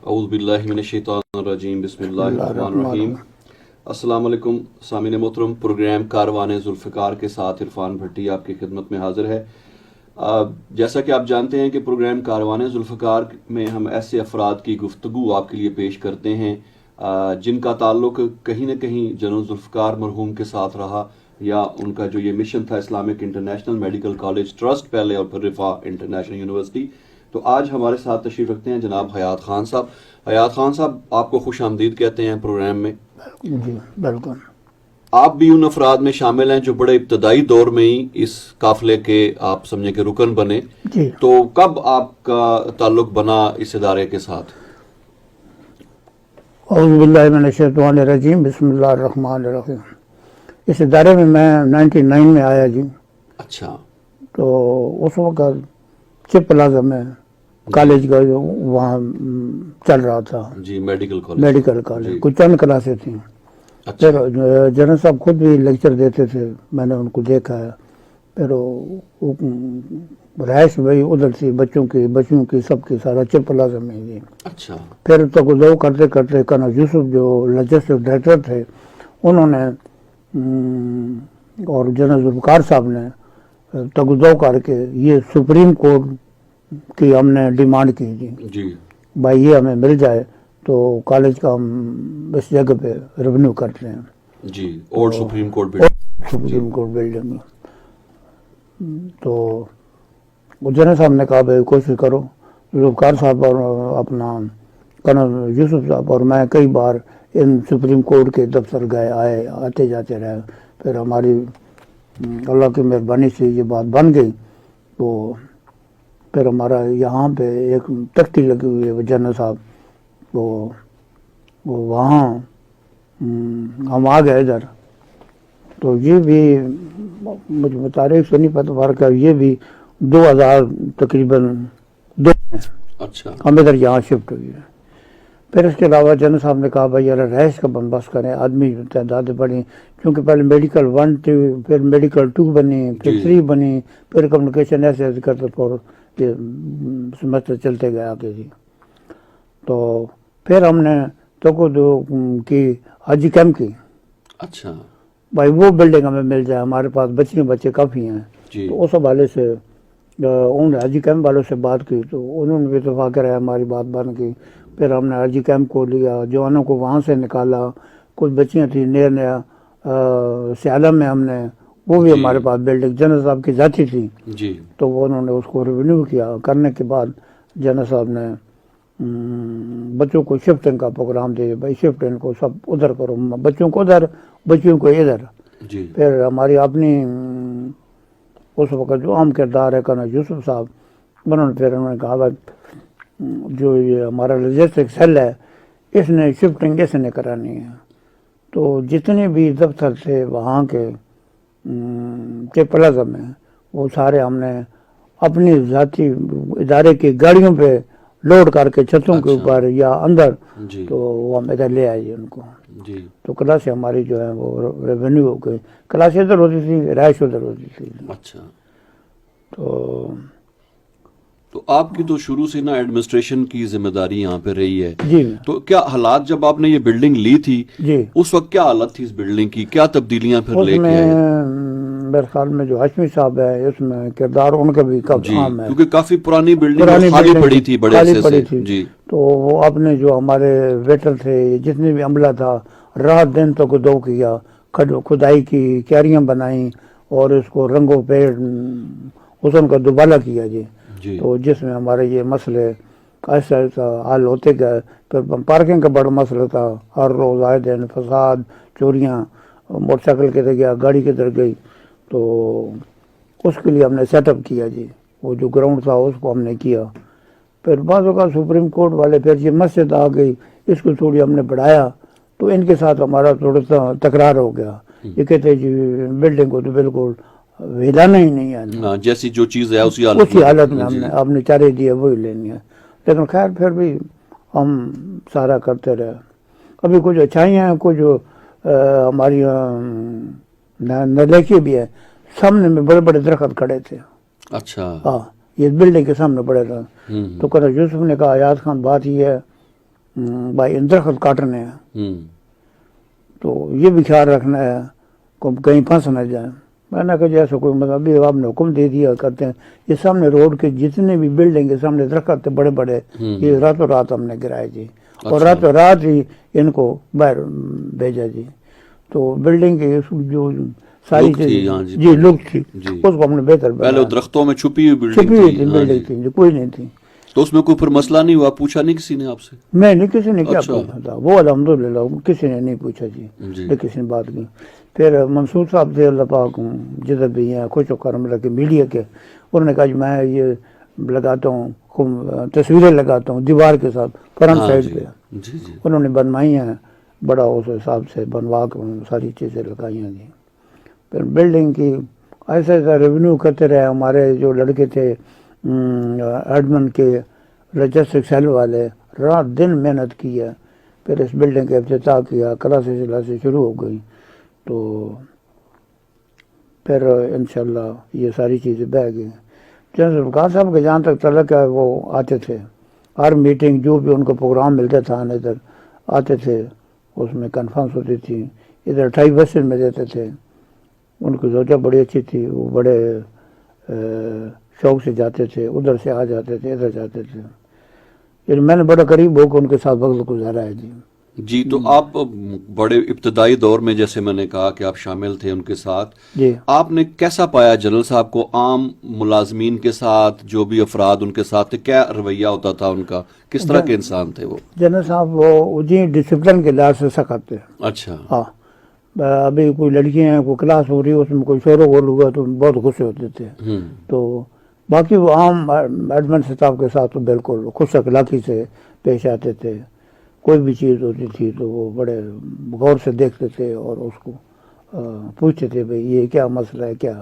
اعوذ باللہ من الشیطان الرجیم، بسم اللہ الرحمن الرحیم۔ السلام علیکم سامعین محترم، پروگرام کاروان ذوالفقار کے ساتھ عرفان بھٹی آپ کی خدمت میں حاضر ہے۔ جیسا کہ آپ جانتے ہیں کہ پروگرام کاروان ذوالفقار میں ہم ایسے افراد کی گفتگو آپ کے لیے پیش کرتے ہیں جن کا تعلق کہیں نہ کہیں جنرل ذوالفقار مرحوم کے ساتھ رہا، یا ان کا جو یہ مشن تھا Islamic international medical college trust پہلے اور پھر رفاع انٹرنیشنل یونیورسٹی۔ تو آج ہمارے ساتھ تشریف رکھتے ہیں جناب حیات خان صاحب۔ حیات خان صاحب، آپ کو خوش آمدید کہتے ہیں پروگرام میں۔ جی بالکل۔ آپ بھی ان افراد میں شامل ہیں جو بڑے ابتدائی دور میں ہی اس قافلے کے آپ سمجھیں کہ رکن بنے۔ جی تو کب آپ کا تعلق بنا اس ادارے کے ساتھ؟ اعوذ باللہ من الشیطان الرجیم، بسم اللہ الرحمن الرحیم۔ اس ادارے میں 99 میں آیا جی۔ اچھا۔ تو اس وقت چپ پلازا میں کالج کا جو وہاں چل رہا تھا، جی میڈیکل کالج کچھ چند کلاسیں تھیں۔ اچھا۔ پھر جنرل صاحب خود بھی لیکچر دیتے تھے، میں نے ان کو دیکھا ہے۔ پھر رہائش وہی ادھر تھی، بچوں کی سب کی سارا چپ پلازا میں جی۔ اچھا۔ پھر تگودو کرتے کرتے کنا یوسف جو لیجسلیٹو ڈائریکٹر تھے، انہوں نے اور جنرل ذوالفقار صاحب نے تگودو کر کے یہ سپریم کورٹ کی ہم نے ڈیمانڈ کی جی، بھائی یہ ہمیں مل جائے تو کالج کا ہم اس جگہ پہ ریونیو کرتے ہیں جی، اولڈ سپریم کورٹ بلڈنگ۔ تو جنرل صاحب نے کہا بھائی کوشش کرو۔ ذوالفقار صاحب اور اپنا کرنل یوسف صاحب اور میں کئی بار ان سپریم کورٹ کے دفتر گئے، آتے جاتے رہے۔ پھر ہماری اللہ کی مہربانی سے یہ بات بن گئی۔ تو پھر ہمارا یہاں پہ ایک تختی لگی ہوئی ہے جنرل صاحب، تو وہاں ہم آ گئے ادھر۔ تو یہ بھی مجھے تاریخ سے نہیں پتہ فرق ہے، یہ بھی 2000 تقریباً 2 میں اچھا ہم ادھر یہاں شفٹ ہوئی ہے۔ پھر اس کے علاوہ جنرل صاحب نے کہا بھائی یار رہائش کا بندوبست کریں، آدمی تعدادیں بڑھی، کیونکہ پہلے میڈیکل 1 تھی، پھر میڈیکل 2 بنی، پھر 3 بنی، پھر کمیونیکیشن ایسے کرتے پر یہ سمسٹر چلتے گیا آگے جی۔ تو پھر ہم نے کی حاجی کیمپ کی۔ اچھا بھائی وہ بلڈنگ ہمیں مل جائے، ہمارے پاس بچے کافی ہیں جی۔ تو اس حوالے سے انہوں نے حاجی کیمپ والوں سے بات کی، تو انہوں نے بھی اتفاق کرایا، ہماری بات بن گئی۔ پھر ہم نے حاجی کیمپ کو لیا، جوانوں کو وہاں سے نکالا، کچھ بچیاں تھیں نیا سیالہ میں ہم نے، وہ بھی ہمارے پاس بلڈنگ جنرل صاحب کی ذاتی تھی جی۔ تو وہ انہوں نے اس کو ریونیو کیا۔ کرنے کے بعد جنرل صاحب نے بچوں کو شفٹنگ کا پروگرام دیا، بھائی شفٹنگ کو سب ادھر کرو، بچوں کو ادھر، بچوں کو ادھر۔ جی۔ پھر ہماری اپنی اس وقت جو عام کردار ہے کرنل یوسف صاحب، انہوں نے کہا بھائی جو یہ ہمارا لاجسٹک سیل ہے اس نے شفٹنگ اس نے کرانی ہے۔ تو جتنے بھی دفتر تھے وہاں کے چپ پلازا میں، وہ سارے ہم نے اپنی ذاتی ادارے کی گاڑیوں پہ لوڈ کر کے چھتوں کے اوپر یا اندر، تو وہ ہم ادھر لے آئیے ان کو جی۔ تو کلاسیں ہماری جو ہے وہ ریونیو ہو گئی، کلاسیں ادھر ہوتی تھی، رہائش ادھر ہوتی تھی۔ اچھا۔ تو آپ کی تو شروع سے نا ایڈمنسٹریشن کی ذمہ داری یہاں پہ رہی ہے جی۔ تو کیا حالات جب آپ نے یہ بلڈنگ لی تھی جی اس وقت کیا حالت تھی اس بلڈنگ کی، کیا تبدیلیاں پھر اس لے کے میں آئے؟ میرے خیال میں جو ہاشمی صاحب ہے اس میں کردار ان کا بھی کافی اہم ہے، کیونکہ کافی پرانی بلڈنگ خالی پڑی تھی بڑے عرصے سے جی۔ تو وہ اپنے جو ہمارے ویٹر تھے، جتنے بھی عملہ تھا، رات دن تو دو کیا، کھدائی کی، کیاریاں بنائیں اور اس کو رنگوں پہ حسن کا دوبالا کیا جی۔ تو جس میں ہمارے یہ مسئلے ایسا حل ہوتے گئے۔ پھر پارکنگ کا بڑا مسئلہ تھا، ہر روز آئے دن فساد، چوریاں، موٹر سائیکل کدھر گیا، گاڑی کدھر گئی، تو اس کے لیے ہم نے سیٹ اپ کیا جی۔ وہ جو گراؤنڈ تھا اس کو ہم نے کیا۔ پھر بعض اوقات سپریم کورٹ والے پھر یہ مسجد آ گئی، اس کو تھوڑی ہم نے بڑھایا، تو ان کے ساتھ ہمارا تھوڑا سا تکرار ہو گیا۔ یہ کہتے جی بلڈنگ کو تو بالکل ہلانا ہی نہیں ہے، جیسی جو چیز ہے اسی حالت میں ہم نے چارے دیے وہی لینی ہے۔ لیکن خیر پھر بھی ہم سارا کرتے رہے۔ ابھی کچھ اچھائیاں ہیں، کچھ ہماری نلیکی بھی ہے۔ سامنے میں بڑے بڑے درخت کھڑے تھے، اچھا ہاں یہ بلڈنگ کے سامنے بڑے تھے۔ تو کرنل یوسف نے کہا حیات خان بات یہ ہے بھائی درخت کاٹنے ہیں ہوں، تو یہ بھی خیال رکھنا ہے کہ کہیں پھنس نہ جائیں. میں نے کہا جیسا کوئی مطلب ابھی آپ نے حکم دے دیا کرتے ہیں. یہ سامنے روڈ کے جتنے بھی بلڈنگ کے سامنے درخت تھے بڑے بڑے, یہ راتوں رات ہم نے گرائے جی, اور راتوں رات ہی ان کو باہر بھیجا جی. تو بلڈنگ کے جو ساری چیزیں جی لک تھی اس کو ہم نے بہتر پہلے درختوں میں چھپی ہوئی چھپی ہوئی تھی بلڈنگ تھی, کوئی نہیں تھی. تو اس میں کوئی پھر مسئلہ نہیں ہوا, پوچھا نہیں کسی نے آپ سے؟ میں نہیں, کسی نے کیا پوچھا تھا, وہ الحمدللہ کسی نے نہیں پوچھا جی, کسی نے بات کی. پھر منصور صاحب تھے اللہ پاک جدھر بھی ہیں خوش و کرم لگے میڈیا کے, انہوں نے کہا جی میں یہ لگاتا ہوں تصویریں لگاتا ہوں دیوار کے ساتھ فرنٹ سائڈ پہ. انہوں نے بنوائی ہیں, بڑا اس حساب سے بنوا کے ساری چیزیں لگائی ہیں جی. پھر بلڈنگ کی ایسا ایسا ریونیو کرتے رہے. ہمارے جو لڑکے تھے ایڈمن کے لوجسٹک سیل والے, رات دن محنت کی ہے. پھر اس بلڈنگ کا افتتاح کیا, کلاسیں شروع ہو گئی. تو پھر انشاءاللہ یہ ساری چیزیں بہ گئی. جنرل ذوالفقار صاحب کے جہاں تک تعلق ہے وہ آتے تھے ہر میٹنگ, جو بھی ان کو پروگرام ملتا تھا ادھر آتے تھے, اس میں کنفرنس ہوتی تھی. ادھر 28 بسز میں دیتے تھے. ان کی زوجہ بڑی اچھی تھی, وہ بڑے شوق سے جاتے تھے, ادھر سے آ جاتے تھے ادھر جاتے تھے. یعنی میں نے بڑا قریب ہو کے ان کے ساتھ وقت گزارا ہے جی. جی, تو آپ بڑے ابتدائی دور میں جیسے میں نے کہا کہ آپ شامل تھے ان کے ساتھ, جی آپ نے کیسا پایا جنرل صاحب کو عام ملازمین کے ساتھ, جو بھی افراد ان کے ساتھ تھے, کیا رویہ ہوتا تھا ان کا, کس طرح کے انسان تھے وہ؟ جنرل صاحب وہ جی ڈسپلن کے لحاظ سے سخت تھے. اچھا. ہاں, ابھی کوئی لڑکیاں ہیں, کوئی کلاس ہو رہی ہے, اس میں کوئی شور و غل ہوا تو بہت غصے ہوتے تھے. تو باقی وہ عام ایڈمن اسٹاف کے ساتھ تو بالکل خوش اخلاقی سے پیش آتے تھے. کوئی بھی چیز ہوتی تھی تو وہ بڑے غور سے دیکھتے تھے اور اس کو پوچھتے تھے بھئی یہ کیا مسئلہ ہے, کیا,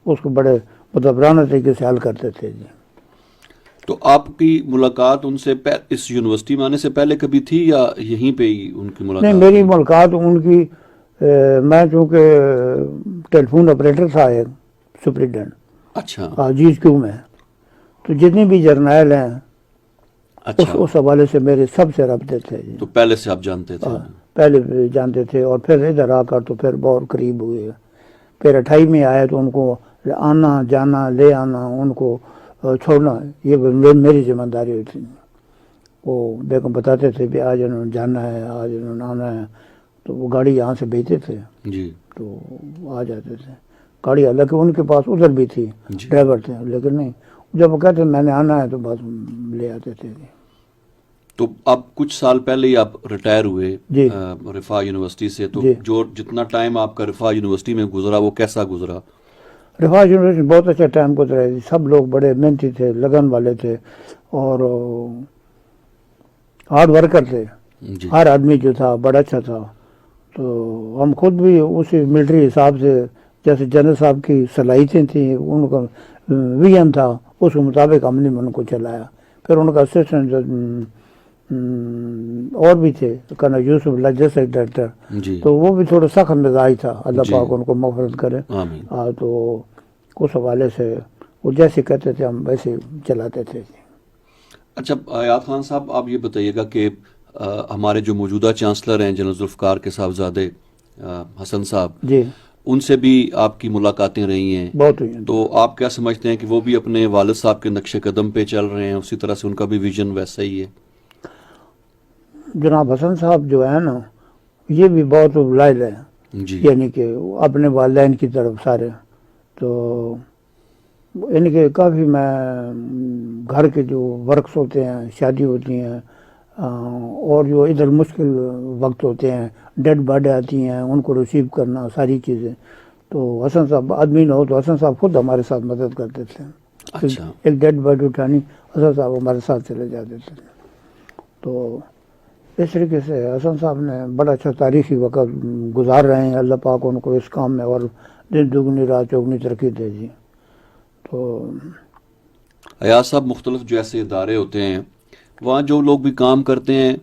اس کو بڑے مدبرانہ طریقے سے حل کرتے تھے جی. تو آپ کی ملاقات ان سے اس یونیورسٹی میں آنے سے پہلے کبھی تھی یا یہیں پہ ہی ان کی ملاقات؟ نہیں, میری ملاقات ان کی میں چونکہ ٹیلی فون آپریٹر تھا ایک سپرنٹینڈنٹ, اچھا جیز کیوں میں, تو جتنی بھی جرنیل ہیں اس حوالے سے میرے سب سے رابطے تھے جی. تو پہلے سے آپ جانتے تھے؟ پہلے بھی جانتے تھے, اور پھر ادھر آ کر تو پھر بہت قریب ہوئے. پھر 28 میں آئے تو ان کو آنا جانا لے آنا, ان کو چھوڑنا, یہ میری ذمہ داری ہوئی تھی. وہ بیگم بتاتے تھے بھی آج انہوں نے جانا ہے, آج انہوں نے آنا ہے, تو وہ گاڑی یہاں سے بھیجتے تھے جی, تو آ جاتے تھے. گاڑی حالانکہ ان کے پاس ادھر بھی تھی, ڈرائیور تھے, لیکن نہیں, جب وہ کہتے میں نے آنا ہے تو بس لے آتے تھے. تو اب کچھ سال پہلے ہی آپ ریٹائر ہوئے جی رفاح یونیورسٹی سے, تو جو جتنا ٹائم آپ کا رفاح یونیورسٹی میں گزرا وہ کیسا گزرا؟ رفاح یونیورسٹی بہت اچھا ٹائم گزرا ہے. سب لوگ بڑے محنتی تھے, لگن والے تھے, اور ہارڈ ورکر تھے. ہر آدمی جو تھا بڑا اچھا تھا. تو ہم خود بھی اسی ملٹری حساب سے, جیسے جنرل صاحب کی صلاحیتیں تھیں, ان کا ویژن تھا, اس کے مطابق ہم نے ان کو چلایا. پھر ان کا اسسٹنٹ اور بھی تھے, کرنل یوسف لوجسٹک ڈائریکٹر, تو وہ بھی تھوڑا سخت مزاج تھا, اللہ پاک ان کو مغفرت کرے. تو اس حوالے سے وہ جیسے کہتے تھے ہم ویسے چلاتے تھے. اچھا حیات خان صاحب, آپ یہ بتائیے گا کہ ہمارے جو موجودہ چانسلر ہیں جنرل ذوالفقار کے صاحبزادے حسن صاحب, جی, ان سے بھی آپ کی ملاقاتیں رہی ہیں بہت ہوئی ہیں. تو آپ کیا سمجھتے ہیں کہ وہ بھی اپنے والد صاحب کے نقش قدم پہ چل رہے ہیں, اسی طرح سے ان کا بھی ویژن ویسا ہی ہے؟ جناب حسن صاحب جو ہے نا, یہ بھی بہت لائل ہے جی, یعنی کہ اپنے والدین کی طرف سارے. تو یعنی کہ کافی میں گھر کے جو ورکس ہوتے ہیں, شادی ہوتی ہیں, اور جو ادھر مشکل وقت ہوتے ہیں, ڈیڈ باڈی آتی ہیں, ان کو ریسیو کرنا, ساری چیزیں. تو حسن صاحب آدمی نہ ہو تو حسن صاحب خود ہمارے ساتھ مدد کرتے تھے. اچھا, ایک ڈیڈ باڈی اٹھانی, حسن صاحب ہمارے ساتھ چلے جاتے تھے. تو اس طریقے سے حسن صاحب نے بڑا اچھا تاریخی وقت گزار رہے ہیں. اللہ پاک ان کو اس کام میں اور دن دگنی رات چوگنی ترقی دے جی. تو حیات صاحب, مختلف جو ایسے ادارے ہوتے ہیں وہاں جو لوگ بھی کام کرتے ہیں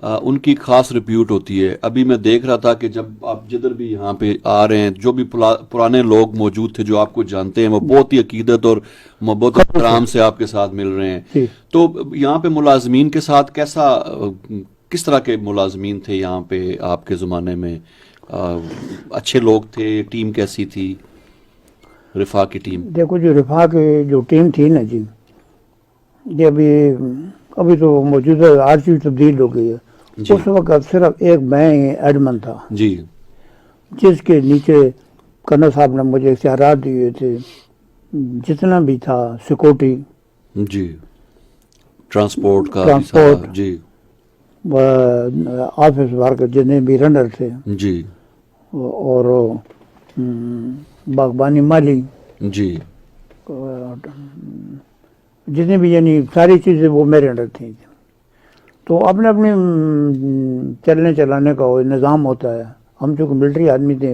ان کی خاص ریپیوٹ ہوتی ہے. ابھی میں دیکھ رہا تھا کہ جب آپ جدھر بھی یہاں پہ آ رہے ہیں, جو بھی پرانے لوگ موجود تھے جو آپ کو جانتے ہیں, وہ بہت ہی عقیدت اور محبت اور احترام سے آپ کے ساتھ مل رہے ہیں. تو یہاں پہ ملازمین کے ساتھ کس طرح کے ملازمین تھے یہاں پہ آپ کے زمانے میں؟ اچھے لوگ تھے؟ ٹیم کیسی تھی رفاع کی ٹیم؟ دیکھو جی، رفاع کی جو ٹیم تھی نا جی، یہ ابھی تو موجودہ ہر چیز تبدیل ہو گئی ہے. اس وقت صرف ایک میں ایڈمن تھا جی جس کے نیچے کرنل صاحب نے مجھے اختیارات دیے تھے. جتنا بھی تھا سیکورٹی، جی ٹرانسپورٹ کا ٹرانسپورٹ، جی آفس ورک جتنے بھی رنر تھے، جی اور باغبانی مالی، جی جتنی بھی یعنی ساری چیزیں وہ میرے انڈر تھیں. تو اپنے اپنے چلنے چلانے کا وہ نظام ہوتا ہے. ہم چونکہ ملٹری آدمی تھے،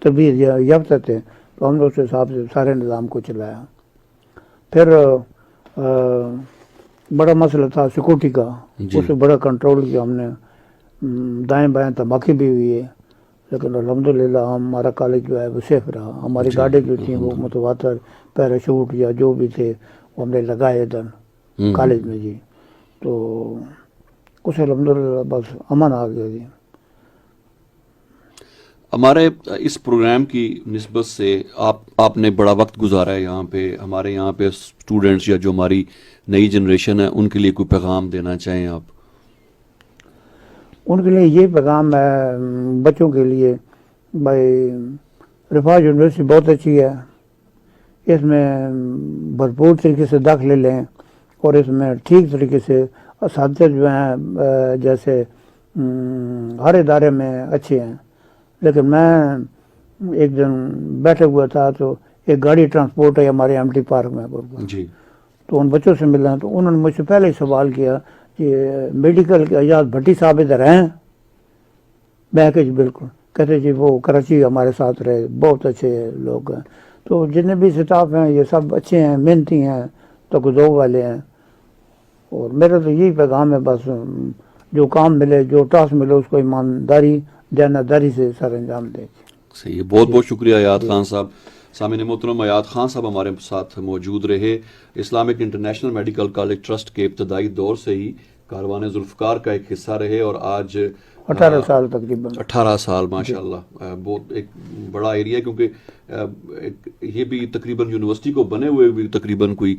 تربیت یافتہ تھے، تو ہم نے اس حساب سے سارے نظام کو چلایا. پھر بڑا مسئلہ تھا سیکورٹی کا، اس سے بڑا کنٹرول کیا ہم نے. دائیں بائیں دھماکے بھی ہوئی ہے، لیکن الحمدللہ ہمارا کالج جو ہے وہ سیف رہا. ہماری گاڑی جو تھیں وہ متواتر پیراشوٹ یا جو بھی تھے وہ ہم نے لگائے ادھر کالج میں جی. تو اسے الحمدللہ بس امن آ گیا جی. ہمارے اس پروگرام کی نسبت سے آپ نے بڑا وقت گزارا ہے یہاں پہ. ہمارے یہاں پہ اسٹوڈنٹس یا جو ہماری نئی جنریشن ہے ان کے لیے کوئی پیغام دینا چاہیں آپ؟ ان کے لیے یہ پیغام ہے بچوں کے لیے، بھائی رفاع یونیورسٹی بہت اچھی ہے، اس میں بھرپور طریقے سے داخلے لیں، اور اس میں ٹھیک طریقے سے اساتذہ جو ہیں جیسے ہر ادارے میں اچھے ہیں. لیکن میں ایک دن بیٹھے ہوا تھا تو ایک گاڑی ٹرانسپورٹ ہے ہمارے ایم ٹی پارک میں جی، تو ان بچوں سے ملا تو انہوں نے مجھ سے پہلے ہی سوال کیا کہ میڈیکل کے ایجاز بھٹی صاحب ادھر ہیں؟ میں کہ جی بالکل. کہتے جی وہ کراچی ہمارے ساتھ رہے، بہت اچھے لوگ ہیں. تو جتنے بھی اسٹاف ہیں یہ سب اچھے ہیں، محنتی ہیں، تقدو والے ہیں. اور میرا تو یہی پیغام ہے، بس جو کام ملے، جو ٹاسک ملے اس کو ایمانداری دیانتداری سے سر انجام دے. صحیح، بہت بہت شکریہ ایاد خان صاحب. سامعین محترم، ایاد خان صاحب ہمارے ساتھ موجود رہے. Islamic international medical college trust کے ابتدائی دور سے ہی کاروان ذوالفقار کا ایک حصہ رہے، اور آج 18 سال تقریباً. 18 سال ماشاء اللہ. بہت ایک بڑا ایریا ہے، کیونکہ یہ بھی تقریباً یونیورسٹی کو بنے ہوئے بھی تقریباً کوئی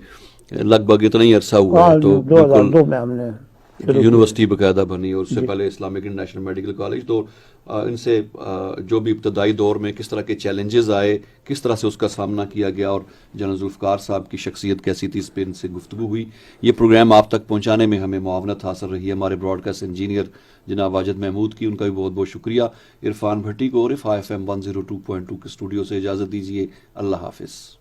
لگ بھگ اتنا ہی عرصہ ہوا ہے. تو 2002 میں ہم نے یونیورسٹی باقاعدہ بنی، اور اس سے پہلے اسلامک انٹرنیشنل میڈیکل کالج. تو ان سے جو بھی ابتدائی دور میں کس طرح کے چیلنجز آئے، کس طرح سے اس کا سامنا کیا گیا، اور جنرل ذوالفقار صاحب کی شخصیت کیسی تھی، اس پہ ان سے گفتگو ہوئی. یہ پروگرام آپ تک پہنچانے میں ہمیں معاونت حاصل رہی ہے ہمارے براڈ کاسٹ انجینئر جناب واجد محمود کی، ان کا بھی بہت بہت شکریہ. عرفان بھٹی کو رفاع FM 102.2 کے اسٹوڈیو سے اجازت دیجیے. اللہ حافظ.